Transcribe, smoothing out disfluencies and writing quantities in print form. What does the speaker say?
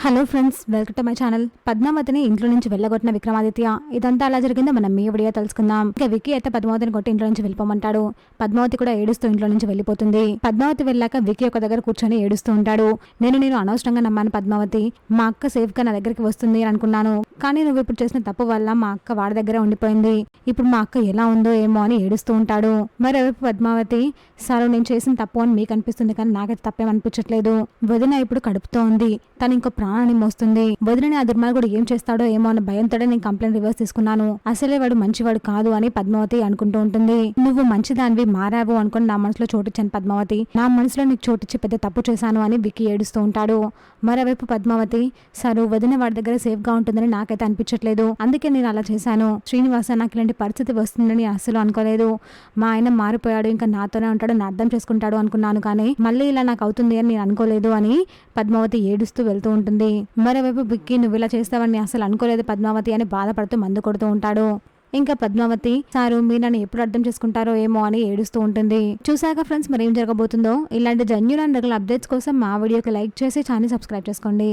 Hello friends, welcome to my channel. పద్మావతిని ఇంట్లో నుంచి వెళ్ళగొట్టిన విక్రమాదిత్య. ఇదంతా అలా జరిగిందో మనం ఈ వీడియో తెలుసుకుందాం. ఇక విక్కీ అయితే పద్మావతిని కొట్టి ఇంట్లో నుంచి వెళ్ళిపోమంటాడు. పద్మావతి కూడా ఏడుస్తూ ఇంట్లో నుంచి వెళ్ళిపోతుంది. పద్మావతి వెళ్ళాక విక్కీ ఒక దగ్గర కూర్చొని ఏడుస్తూ ఉంటాడు. నేను అనవసరంగా నమ్మాను పద్మావతి. మా అక్క సేఫ్ గా నా దగ్గరికి వస్తుంది అని అనుకున్నాను. కానీ నువ్వు ఇప్పుడు చేసిన తప్పు వల్ల మా అక్క వాడి దగ్గరే ఉండిపోయింది. ఇప్పుడు మా అక్క ఎలా ఉందో ఏమో అని ఏడుస్తూ ఉంటాడు. మరోవైపు పద్మావతి, సార్ నేను చేసిన తప్పు అని మీకు అనిపిస్తుంది, కానీ నాకైతే తప్పేమనిపించట్లేదు. వదిన ఇప్పుడు కడుపుతో ఉంది, తను ఇంకో ప్రాణాన్ని మోస్తుంది. వదిలిన ఆ దుర్మార్గుడు ఏం చేస్తాడో ఏమో అన్న భయంతోనే నేను కంప్లైంట్ రివర్స్ తీసుకున్నాను. అసలే వాడు మంచివాడు కాదు అని పద్మావతి అనుకుంటూ ఉంటుంది. నువ్వు మంచిదానివి మారావు అనుకుని నా మనసులో చోటిచ్చాను పద్మావతి. నా మనసులో నీకు చోటిచ్చి పెద్ద తప్పు చేశాను అని విక్కీ ఏడుస్తూ ఉంటాడు. మరోవైపు పద్మావతి, సరు వదిన వాడి దగ్గర సేఫ్ గా ఉంటుందని నాకైతే అనిపించట్లేదు, అందుకే నేను అలా చేశాను. శ్రీనివాస, నాకు ఇలాంటి పరిస్థితి వస్తుందని అస్సలు అనుకోలేదు. మా ఆయన మారిపోయాడు, ఇంకా నాతోనే ఉంటాడు, నా అర్థం చేసుకుంటాడు అనుకున్నాను, కానీ మళ్ళీ ఇలా నాకు అవుతుంది అని నేను అనుకోలేదు అని పద్మావతి ఏడుస్తూ వెళ్తూ ఉంటుంది. మరోవైపు విక్కీ, నువ్వు ఇలా చేస్తావని అసలు అనుకోలేదు పద్మావతి అని బాధపడుతూ మందు కొడుతూ ఉంటాడు. ఇంకా పద్మావతి, సారు మీరు నన్ను ఎప్పుడు అర్థం చేసుకుంటారో ఏమో అని ఏడుస్తూ ఉంటుంది. చూసాక ఫ్రెండ్స్, మరి ఏం జరగబోతుందో. ఇలాంటి జెన్యూన్ అండ్ రెగ్యులర్ అప్డేట్స్ కోసం మా వీడియోకి లైక్ చేసి ఛానల్ సబ్స్క్రైబ్ చేసుకోండి.